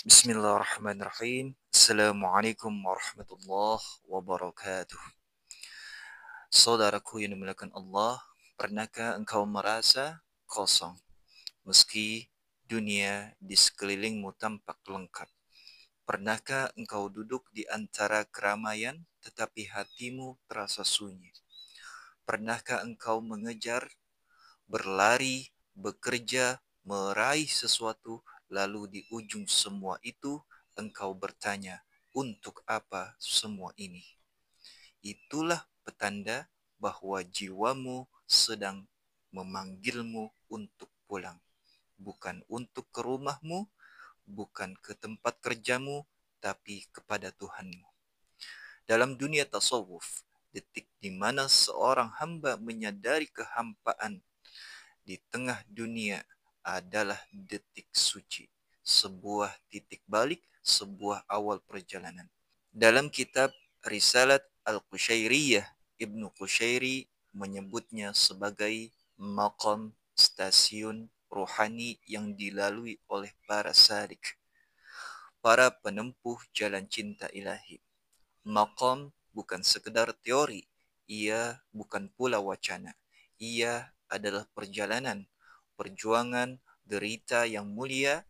Bismillahirrahmanirrahim. Assalamualaikum warahmatullahi wabarakatuh. Saudaraku yang dimuliakan Allah, pernahkah engkau merasa kosong meski dunia di sekelilingmu tampak lengkap? Pernahkah engkau duduk di antara keramaian tetapi hatimu terasa sunyi? Pernahkah engkau mengejar, berlari, bekerja, meraih sesuatu, lalu di ujung semua itu engkau bertanya, untuk apa semua ini? Itulah petanda bahwa jiwamu sedang memanggilmu untuk pulang. Bukan untuk ke rumahmu, bukan ke tempat kerjamu, tapi kepada Tuhanmu. Dalam dunia tasawuf, detik di mana seorang hamba menyadari kehampaan di tengah dunia adalah detik suci, sebuah titik balik, sebuah awal perjalanan. Dalam kitab Risalat Al-Qushairiyah, Ibnu Qushairi menyebutnya sebagai maqam stasiun rohani yang dilalui oleh para salik, para penempuh jalan cinta ilahi. Maqam bukan sekedar teori, ia bukan pula wacana. Ia adalah perjalanan, perjuangan, derita yang mulia.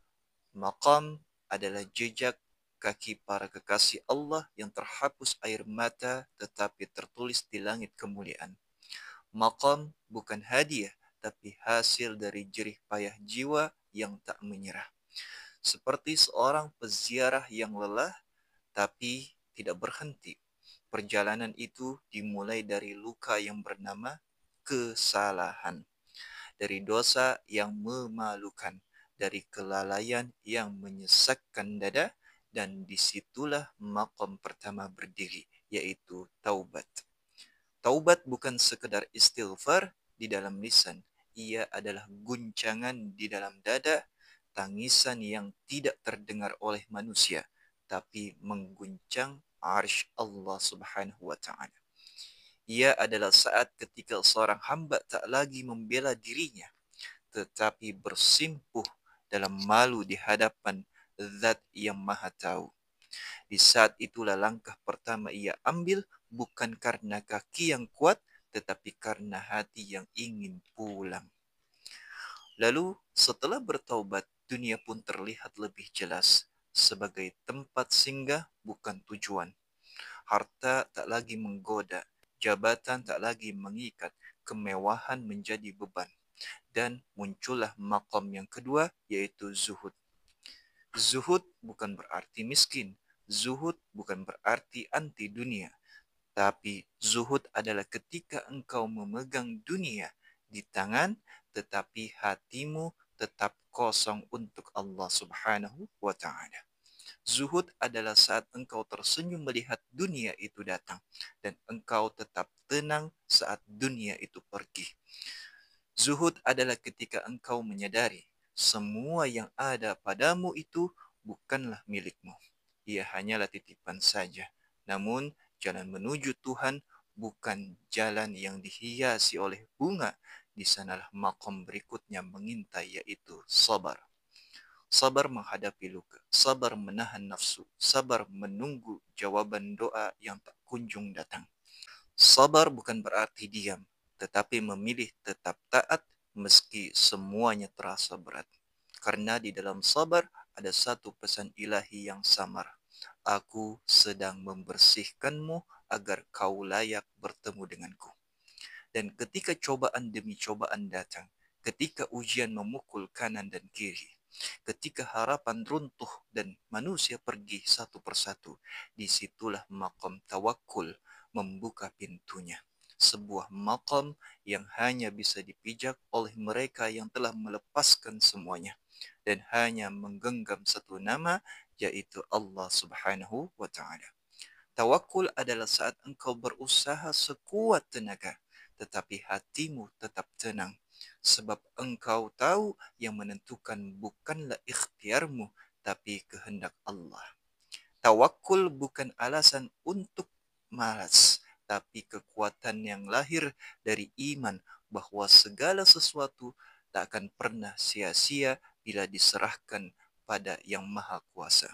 Maqam adalah jejak kaki para kekasih Allah yang terhapus air mata tetapi tertulis di langit kemuliaan. Maqam bukan hadiah, tapi hasil dari jerih payah jiwa yang tak menyerah. Seperti seorang peziarah yang lelah tapi tidak berhenti. Perjalanan itu dimulai dari luka yang bernama kesalahan, dari dosa yang memalukan, dari kelalaian yang menyesakkan dada, dan disitulah maqam pertama berdiri, yaitu taubat. Taubat bukan sekedar istighfar di dalam lisan, ia adalah guncangan di dalam dada, tangisan yang tidak terdengar oleh manusia, tapi mengguncang arsy Allah Subhanahu wa taala. Ia adalah saat ketika seorang hamba tak lagi membela dirinya, tetapi bersimpuh dalam malu di hadapan Zat yang Maha Tahu. Di saat itulah langkah pertama ia ambil, bukan karena kaki yang kuat, tetapi karena hati yang ingin pulang. Lalu setelah bertaubat, dunia pun terlihat lebih jelas sebagai tempat singgah, bukan tujuan. Harta tak lagi menggoda, jabatan tak lagi mengikat, kemewahan menjadi beban. Dan muncullah maqam yang kedua, yaitu zuhud. Zuhud bukan berarti miskin. Zuhud bukan berarti anti dunia. Tapi zuhud adalah ketika engkau memegang dunia di tangan, tetapi hatimu tetap kosong untuk Allah Subhanahu wa taala. Zuhud adalah saat engkau tersenyum melihat dunia itu datang dan engkau tetap tenang saat dunia itu pergi. Zuhud adalah ketika engkau menyadari semua yang ada padamu itu bukanlah milikmu. Ia hanyalah titipan saja. Namun jalan menuju Tuhan bukan jalan yang dihiasi oleh bunga. Di sanalah makom berikutnya mengintai, yaitu sabar. Sabar menghadapi luka, sabar menahan nafsu, sabar menunggu jawaban doa yang tak kunjung datang. Sabar bukan berarti diam, tetapi memilih tetap taat meski semuanya terasa berat. Karena di dalam sabar ada satu pesan ilahi yang samar. Aku sedang membersihkanmu agar kau layak bertemu denganku. Dan ketika cobaan demi cobaan datang, ketika ujian memukul kanan dan kiri, ketika harapan runtuh dan manusia pergi satu persatu, disitulah maqam tawakul membuka pintunya. Sebuah maqam yang hanya bisa dipijak oleh mereka yang telah melepaskan semuanya dan hanya menggenggam satu nama, yaitu Allah Subhanahu wa taala. Tawakul adalah saat engkau berusaha sekuat tenaga, tetapi hatimu tetap tenang. Sebab engkau tahu yang menentukan bukanlah ikhtiarmu, tapi kehendak Allah. Tawakul bukan alasan untuk malas, tapi kekuatan yang lahir dari iman bahwa segala sesuatu tak akan pernah sia-sia bila diserahkan pada Yang Maha Kuasa.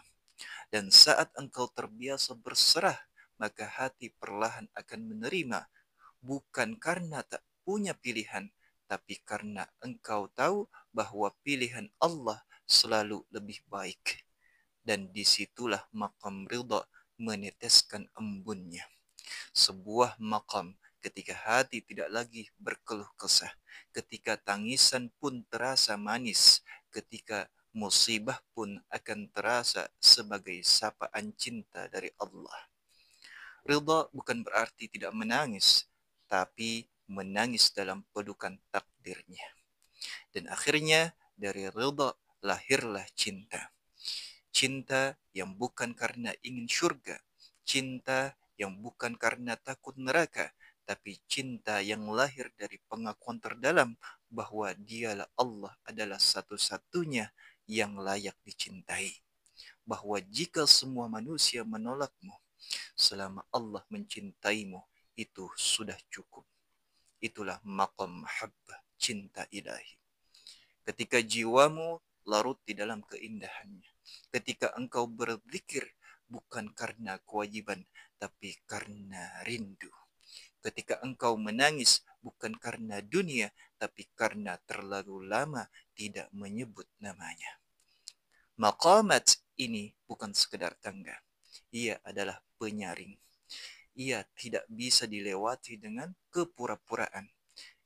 Dan saat engkau terbiasa berserah, maka hati perlahan akan menerima, bukan karena tak punya pilihan, tapi karena engkau tahu bahwa pilihan Allah selalu lebih baik. Dan disitulah maqam ridha meneteskan embunnya. Sebuah maqam ketika hati tidak lagi berkeluh kesah, ketika tangisan pun terasa manis, ketika musibah pun akan terasa sebagai sapaan cinta dari Allah. Ridha bukan berarti tidak menangis, tapi menangis dalam pelukan takdirnya. Dan akhirnya dari ridha lahirlah cinta. Cinta yang bukan karena ingin surga, cinta yang bukan karena takut neraka, tapi cinta yang lahir dari pengakuan terdalam bahwa dialah Allah adalah satu-satunya yang layak dicintai. Bahwa jika semua manusia menolakmu, selama Allah mencintaimu, itu sudah cukup. Itulah maqam mahabbah, cinta ilahi. Ketika jiwamu larut di dalam keindahannya. Ketika engkau berzikir bukan karena kewajiban, tapi karena rindu. Ketika engkau menangis bukan karena dunia, tapi karena terlalu lama tidak menyebut namanya. Maqamat ini bukan sekedar tangga. Ia adalah penyaring. Ia tidak bisa dilewati dengan kepura-puraan.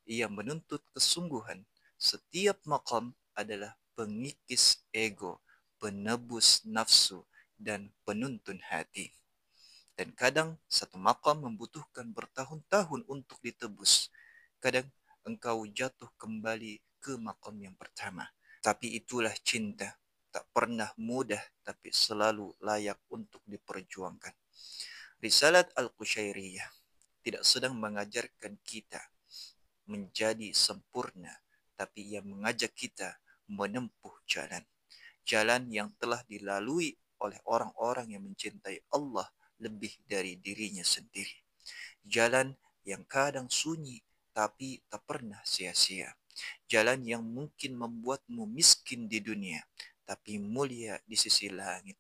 Ia menuntut kesungguhan. Setiap maqam adalah pengikis ego, penebus nafsu, dan penuntun hati. Dan kadang satu maqam membutuhkan bertahun-tahun untuk ditebus. Kadang engkau jatuh kembali ke maqam yang pertama. Tapi itulah cinta. Tak pernah mudah, tapi selalu layak untuk diperjuangkan. Risalat Al-Qushairiyah tidak sedang mengajarkan kita menjadi sempurna, tapi ia mengajak kita menempuh jalan. Jalan yang telah dilalui oleh orang-orang yang mencintai Allah lebih dari dirinya sendiri. Jalan yang kadang sunyi, tapi tak pernah sia-sia. Jalan yang mungkin membuatmu miskin di dunia, tapi mulia di sisi langit.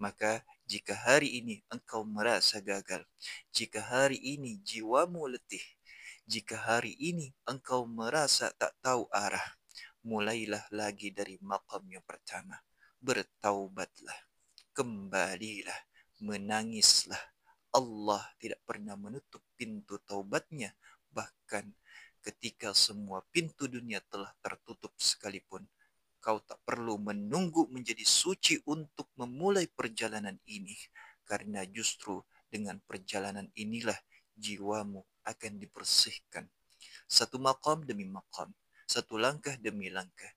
Maka jika hari ini engkau merasa gagal, jika hari ini jiwamu letih, jika hari ini engkau merasa tak tahu arah, mulailah lagi dari maqam yang pertama. Bertaubatlah, kembalilah, menangislah. Allah tidak pernah menutup pintu taubatnya, bahkan ketika semua pintu dunia telah tertutup sekalipun. Kau tak perlu menunggu menjadi suci untuk memulai perjalanan ini, karena justru dengan perjalanan inilah jiwamu akan dibersihkan. Satu maqam demi maqam, satu langkah demi langkah,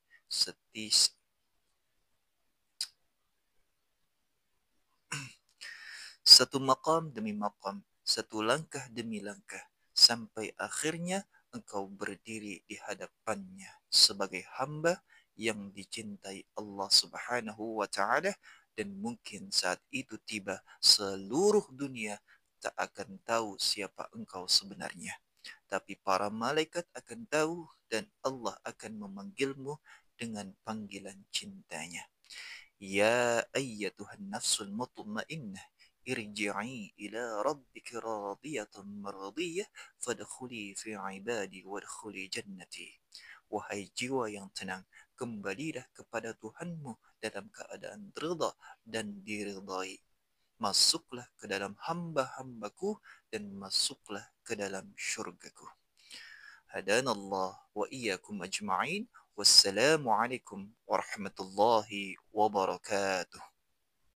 satu maqam demi maqam, satu langkah demi langkah, sampai akhirnya engkau berdiri di hadapannya sebagai hamba yang dicintai Allah Subhanahu wa Ta'ala, dan mungkin saat itu tiba seluruh dunia tak akan tahu siapa engkau sebenarnya. Tapi para malaikat akan tahu dan Allah akan memanggilmu dengan panggilan cintanya. Ya ayyatuhan nafsul mutmainnah, irji'i ila rabbiki radiyatan maradiyah, fadkhuli fi ibadi wadkhuli jannati. Wahai jiwa yang tenang, kembalilah kepada Tuhanmu dalam keadaan rida dan diridai. Masuklah ke dalam hamba-hambaku dan masuklah ke dalam syurgaku. Hadanallah wa iyyakum ajma'in. Wassalamu alaikum warahmatullahi wabarakatuh.